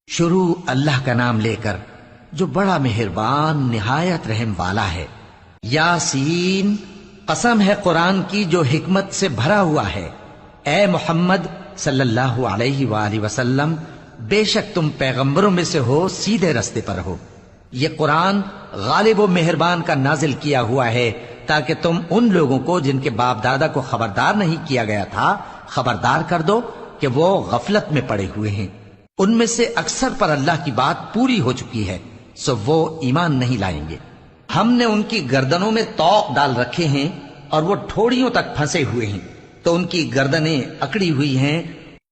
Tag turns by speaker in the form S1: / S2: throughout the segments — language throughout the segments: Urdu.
S1: شروع اللہ کا نام لے کر جو بڑا مہربان نہایت رحم والا ہے۔ یاسین، قسم ہے قرآن کی جو حکمت سے بھرا ہوا ہے۔ اے محمد صلی اللہ علیہ وآلہ وسلم، بے شک تم پیغمبروں میں سے ہو، سیدھے رستے پر ہو۔ یہ قرآن غالب و مہربان کا نازل کیا ہوا ہے تاکہ تم ان لوگوں کو جن کے باپ دادا کو خبردار نہیں کیا گیا تھا خبردار کر دو کہ وہ غفلت میں پڑے ہوئے ہیں۔ ان میں سے اکثر پر اللہ کی بات پوری ہو چکی ہے، سو وہ ایمان نہیں لائیں گے۔ ہم نے ان کی گردنوں میں طوق ڈال رکھے ہیں اور وہ ٹھوڑیوں تک پھنسے ہوئے ہیں، تو ان کی گردنیں اکڑی ہوئی ہیں،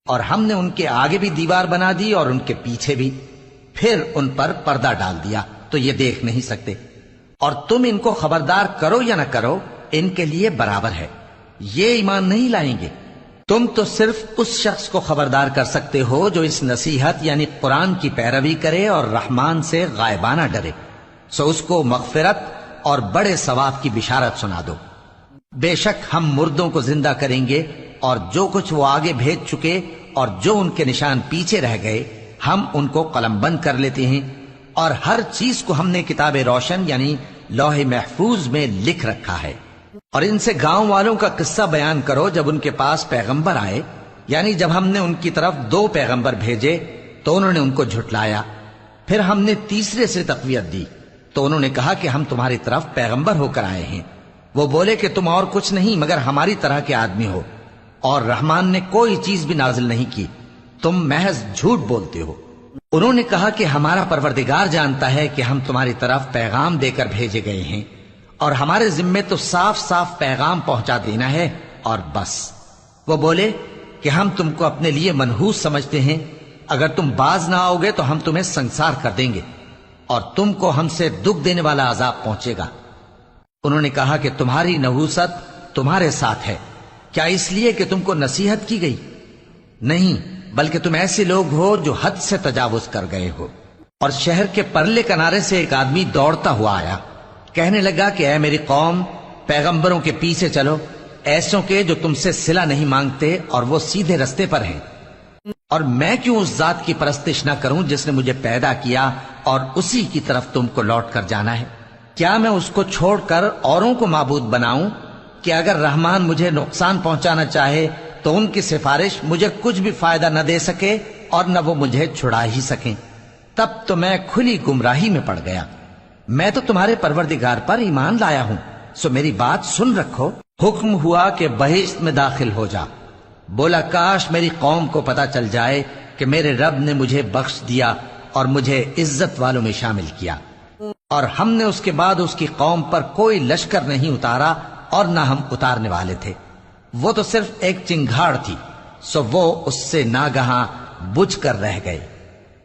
S1: اور ہم نے ان کے آگے بھی دیوار بنا دی اور ان کے پیچھے بھی، پھر ان پر پردہ ڈال دیا تو یہ دیکھ نہیں سکتے۔ اور تم ان کو خبردار کرو یا نہ کرو، ان کے لیے برابر ہے، یہ ایمان نہیں لائیں گے۔ تم تو صرف اس شخص کو خبردار کر سکتے ہو جو اس نصیحت یعنی قرآن کی پیروی کرے اور رحمان سے غائبانہ ڈرے، سو اس کو مغفرت اور بڑے ثواب کی بشارت سنا دو۔ بے شک ہم مردوں کو زندہ کریں گے، اور جو کچھ وہ آگے بھیج چکے اور جو ان کے نشان پیچھے رہ گئے ہم ان کو قلم بند کر لیتے ہیں، اور ہر چیز کو ہم نے کتاب روشن یعنی لوح محفوظ میں لکھ رکھا ہے۔ اور ان سے گاؤں والوں کا قصہ بیان کرو جب ان کے پاس پیغمبر آئے، یعنی جب ہم نے ان کی طرف 2 پیغمبر بھیجے تو انہوں نے ان کو جھٹلایا، پھر ہم نے تیسرے سے تقویت دی تو انہوں نے کہا کہ ہم تمہاری طرف پیغمبر ہو کر آئے ہیں۔ وہ بولے کہ تم اور کچھ نہیں مگر ہماری طرح کے آدمی ہو، اور رحمان نے کوئی چیز بھی نازل نہیں کی، تم محض جھوٹ بولتے ہو۔ انہوں نے کہا کہ ہمارا پروردگار جانتا ہے کہ ہم تمہاری طرف پیغام دے کر بھیجے گئے ہیں، اور ہمارے ذمے تو صاف صاف پیغام پہنچا دینا ہے اور بس۔ وہ بولے کہ ہم تم کو اپنے لیے منحوس سمجھتے ہیں، اگر تم باز نہ آؤ گے تو ہم تمہیں سنسار کر دیں گے اور تم کو ہم سے دکھ دینے والا عذاب پہنچے گا۔ انہوں نے کہا کہ تمہاری نحوست تمہارے ساتھ ہے، کیا اس لیے کہ تم کو نصیحت کی گئی؟ نہیں، بلکہ تم ایسے لوگ ہو جو حد سے تجاوز کر گئے ہو۔ اور شہر کے پرلے کنارے سے ایک آدمی دوڑتا ہوا آیا، کہنے لگا کہ اے میری قوم، پیغمبروں کے پیچھے چلو، ایسوں کے جو تم سے صلہ نہیں مانگتے اور وہ سیدھے رستے پر ہیں۔ اور میں کیوں اس ذات کی پرستش نہ کروں جس نے مجھے پیدا کیا اور اسی کی طرف تم کو لوٹ کر جانا ہے؟ کیا میں اس کو چھوڑ کر اوروں کو معبود بناؤں کہ اگر رحمان مجھے نقصان پہنچانا چاہے تو ان کی سفارش مجھے کچھ بھی فائدہ نہ دے سکے اور نہ وہ مجھے چھڑا ہی سکیں؟ تب تو میں کھلی گمراہی میں پڑ گیا۔ میں تو تمہارے پروردگار پر ایمان لایا ہوں، سو میری بات سن رکھو۔ حکم ہوا کہ بہشت میں داخل ہو جا۔ بولا کاش میری قوم کو پتا چل جائے کہ میرے رب نے مجھے بخش دیا اور مجھے عزت والوں میں شامل کیا، اور ہم نے اس کے بعد اس کی قوم پر کوئی لشکر نہیں اتارا اور نہ ہم اتارنے والے تھے۔ وہ تو صرف ایک چنگھاڑ تھی، سو وہ اس سے ناگہاں بجھ کر رہ گئے۔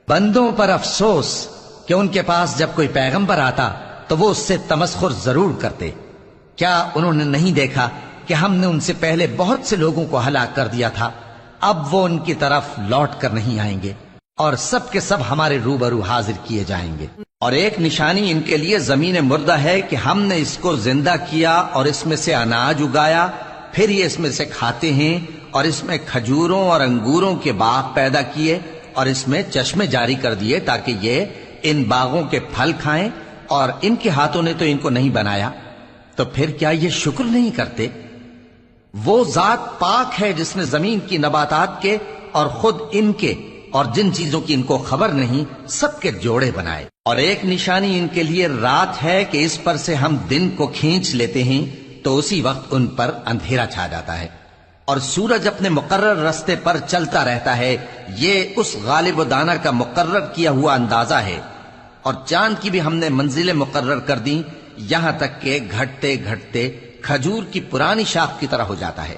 S1: بندوں پر افسوس کہ ان کے پاس جب کوئی پیغمبر آتا تو وہ اس سے تمسخر ضرور کرتے۔ کیا انہوں نے نہیں دیکھا کہ ہم نے ان سے پہلے بہت سے لوگوں کو ہلاک کر دیا تھا؟ اب وہ ان کی طرف لوٹ کر نہیں آئیں گے، اور سب کے سب ہمارے روبرو حاضر کیے جائیں گے۔ اور ایک نشانی ان کے لیے زمین مردہ ہے کہ ہم نے اس کو زندہ کیا اور اس میں سے اناج اگایا، پھر یہ اس میں سے کھاتے ہیں، اور اس میں کھجوروں اور انگوروں کے باغ پیدا کیے اور اس میں چشمے جاری کر دیے تاکہ یہ ان باغوں کے پھل کھائیں، اور ان کے ہاتھوں نے تو ان کو نہیں بنایا، تو پھر کیا یہ شکر نہیں کرتے؟ وہ ذات پاک ہے جس نے زمین کی نباتات کے اور خود ان کے اور جن چیزوں کی ان کو خبر نہیں سب کے جوڑے بنائے۔ اور ایک نشانی ان کے لیے رات ہے کہ اس پر سے ہم دن کو کھینچ لیتے ہیں تو اسی وقت ان پر اندھیرا چھا جاتا ہے، اور سورج اپنے مقرر راستے پر چلتا رہتا ہے۔ یہ اس غالب و دانا کا مقرر کیا ہوا اندازہ ہے۔ اور چاند کی بھی ہم نے منزلیں مقرر کر دیں، یہاں تک کہ گھٹتے گھٹتے کھجور کی پرانی شاخ کی طرح ہو جاتا ہے۔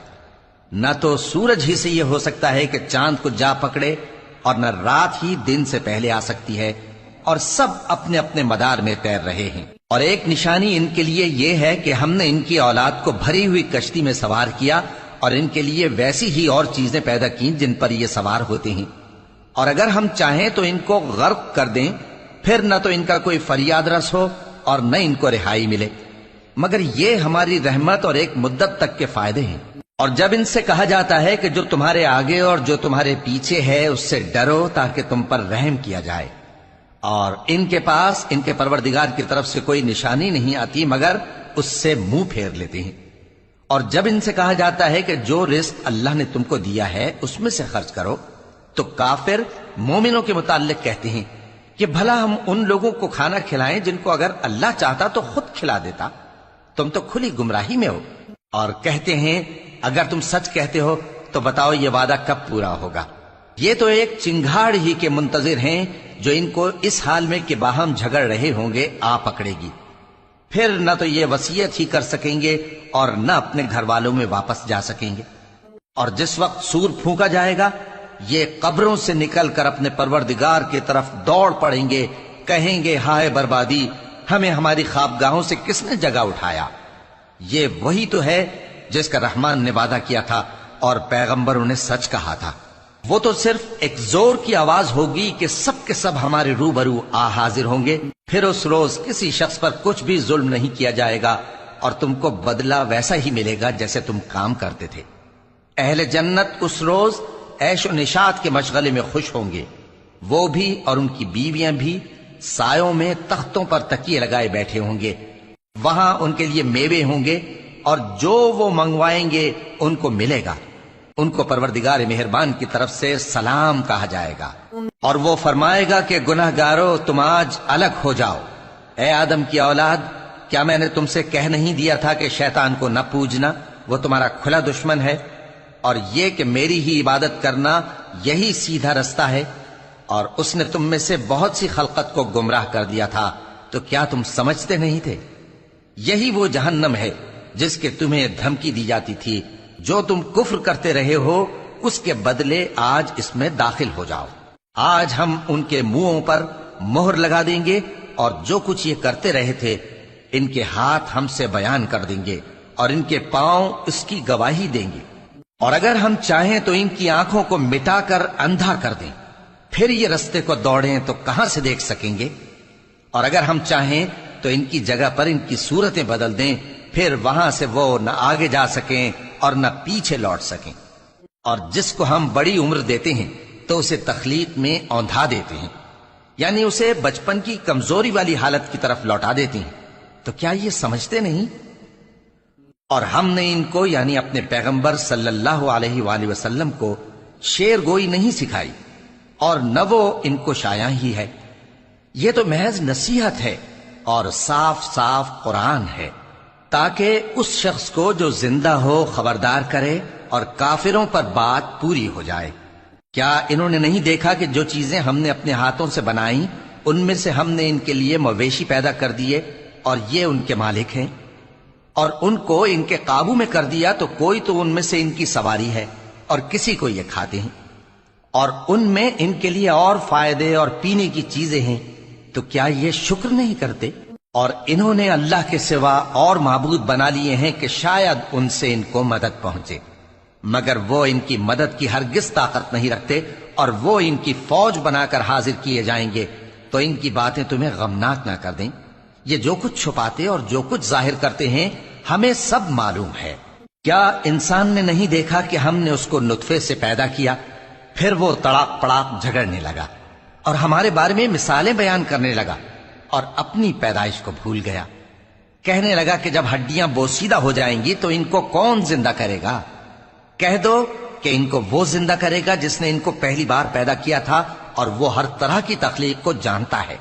S1: نہ تو سورج ہی سے یہ ہو سکتا ہے کہ چاند کو جا پکڑے، اور نہ رات ہی دن سے پہلے آ سکتی ہے، اور سب اپنے اپنے مدار میں تیر رہے ہیں۔ اور ایک نشانی ان کے لیے یہ ہے کہ ہم نے ان کی اولاد کو بھری ہوئی کشتی میں سوار کیا، اور ان کے لیے ویسی ہی اور چیزیں پیدا کی جن پر یہ سوار ہوتے ہیں، اور اگر ہم چاہیں تو ان کو غرق کر دیں، پھر نہ تو ان کا کوئی فریاد رس ہو اور نہ ان کو رہائی ملے، مگر یہ ہماری رحمت اور ایک مدت تک کے فائدے ہیں۔ اور جب ان سے کہا جاتا ہے کہ جو تمہارے آگے اور جو تمہارے پیچھے ہے اس سے ڈرو تاکہ تم پر رحم کیا جائے، اور ان کے پاس ان کے پروردگار کی طرف سے کوئی نشانی نہیں آتی مگر اس سے منہ پھیر لیتے ہیں، اور جب ان سے کہا جاتا ہے کہ جو رزق اللہ نے تم کو دیا ہے اس میں سے خرچ کرو، تو کافر مومنوں کے متعلق کہتے ہیں کہ بھلا ہم ان لوگوں کو کھانا کھلائیں جن کو اگر اللہ چاہتا تو خود کھلا دیتا، تم تو کھلی گمراہی میں ہو۔ اور کہتے ہیں اگر تم سچ کہتے ہو تو بتاؤ یہ وعدہ کب پورا ہوگا؟ یہ تو ایک چنگھاڑ ہی کے منتظر ہیں جو ان کو اس حال میں کہ باہم جھگڑ رہے ہوں گے آ پکڑے گی، پھر نہ تو یہ وصیت ہی کر سکیں گے اور نہ اپنے گھر والوں میں واپس جا سکیں گے۔ اور جس وقت سور پھونکا جائے گا یہ قبروں سے نکل کر اپنے پروردگار کی طرف دوڑ پڑیں گے، کہیں گے ہائے بربادی، ہمیں ہماری خوابگاہوں سے کس نے جگہ اٹھایا۔ یہ وہی تو ہے جس کا رحمان نے وعدہ کیا تھا اور پیغمبروں نے سچ کہا تھا۔ وہ تو صرف ایک زور کی آواز ہوگی کہ سب کے سب ہمارے روبرو آ حاضر ہوں گے، پھر اس روز کسی شخص پر کچھ بھی ظلم نہیں کیا جائے گا اور تم کو بدلہ ویسا ہی ملے گا جیسے تم کام کرتے تھے۔ اہل جنت اس روز عیش و نشاط کے مشغلے میں خوش ہوں گے، وہ بھی اور ان کی بیویاں بھی سایوں میں تختوں پر تکیے لگائے بیٹھے ہوں گے، وہاں ان کے لیے میوے ہوں گے اور جو وہ منگوائیں گے ان کو ملے گا، ان کو پروردگار مہربان کی طرف سے سلام کہا جائے گا، اور وہ فرمائے گا کہ گناہ گارو تم آج الگ ہو جاؤ۔ اے آدم کی اولاد، کیا میں نے تم سے کہہ نہیں دیا تھا کہ شیطان کو نہ پوجنا، وہ تمہارا کھلا دشمن ہے، اور یہ کہ میری ہی عبادت کرنا یہی سیدھا رستہ ہے، اور اس نے تم میں سے بہت سی خلقت کو گمراہ کر دیا تھا، تو کیا تم سمجھتے نہیں تھے؟ یہی وہ جہنم ہے جس کے تمہیں دھمکی دی جاتی تھی، جو تم کفر کرتے رہے ہو اس کے بدلے آج اس میں داخل ہو جاؤ۔ آج ہم ان کے منہوں پر مہر لگا دیں گے اور جو کچھ یہ کرتے رہے تھے ان کے ہاتھ ہم سے بیان کر دیں گے اور ان کے پاؤں اس کی گواہی دیں گے، اور اگر ہم چاہیں تو ان کی آنکھوں کو مٹا کر اندھا کر دیں، پھر یہ رستے کو دوڑیں تو کہاں سے دیکھ سکیں گے، اور اگر ہم چاہیں تو ان کی جگہ پر ان کی صورتیں بدل دیں، پھر وہاں سے وہ نہ آگے جا سکیں اور نہ پیچھے لوٹ سکیں۔ اور جس کو ہم بڑی عمر دیتے ہیں تو اسے تخلیق میں اوندھا دیتے ہیں، یعنی اسے بچپن کی کمزوری والی حالت کی طرف لوٹا دیتے ہیں، تو کیا یہ سمجھتے نہیں؟ اور ہم نے ان کو یعنی اپنے پیغمبر صلی اللہ علیہ وآلہ وسلم کو شعر گوئی نہیں سکھائی، اور نہ وہ ان کو شایع ہی ہے، یہ تو محض نصیحت ہے اور صاف صاف قرآن ہے، تاکہ اس شخص کو جو زندہ ہو خبردار کرے اور کافروں پر بات پوری ہو جائے۔ کیا انہوں نے نہیں دیکھا کہ جو چیزیں ہم نے اپنے ہاتھوں سے بنائیں ان میں سے ہم نے ان کے لیے مویشی پیدا کر دیے اور یہ ان کے مالک ہیں، اور ان کو ان کے قابو میں کر دیا تو کوئی تو ان میں سے ان کی سواری ہے اور کسی کو یہ کھاتے ہیں، اور ان میں ان کے لیے اور فائدے اور پینے کی چیزیں ہیں، تو کیا یہ شکر نہیں کرتے؟ اور انہوں نے اللہ کے سوا اور معبود بنا لیے ہیں کہ شاید ان سے ان کو مدد پہنچے، مگر وہ ان کی مدد کی ہرگز طاقت نہیں رکھتے، اور وہ ان کی فوج بنا کر حاضر کیے جائیں گے تو ان کی باتیں تمہیں غمناک نہ کر دیں۔ یہ جو کچھ چھپاتے اور جو کچھ ظاہر کرتے ہیں ہمیں سب معلوم ہے۔ کیا انسان نے نہیں دیکھا کہ ہم نے اس کو نطفے سے پیدا کیا، پھر وہ تڑاک پڑاک جھگڑنے لگا اور ہمارے بارے میں مثالیں بیان کرنے لگا اور اپنی پیدائش کو بھول گیا، کہنے لگا کہ جب ہڈیاں بوسیدہ ہو جائیں گی تو ان کو کون زندہ کرے گا؟ کہہ دو کہ ان کو وہ زندہ کرے گا جس نے ان کو پہلی بار پیدا کیا تھا، اور وہ ہر طرح کی تخلیق کو جانتا ہے،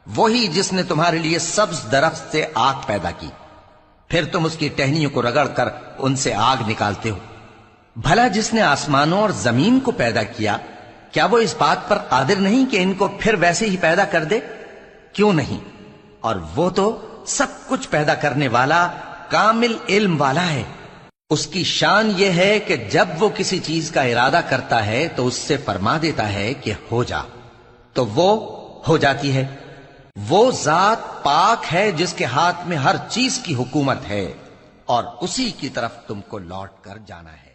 S1: وہی جس نے تمہارے لیے سبز درخت سے آگ پیدا کی، پھر تم اس کی ٹہنیوں کو رگڑ کر ان سے آگ نکالتے ہو۔ بھلا جس نے آسمانوں اور زمین کو پیدا کیا، کیا وہ اس بات پر قادر نہیں کہ ان کو پھر ویسے ہی پیدا کر دے؟ کیوں نہیں؟ اور وہ تو سب کچھ پیدا کرنے والا کامل علم والا ہے۔ اس کی شان یہ ہے کہ جب وہ کسی چیز کا ارادہ کرتا ہے تو اس سے فرما دیتا ہے کہ ہو جا، تو وہ ہو جاتی ہے۔ وہ ذات پاک ہے جس کے ہاتھ میں ہر چیز کی حکومت ہے، اور اسی کی طرف تم کو لوٹ کر جانا ہے۔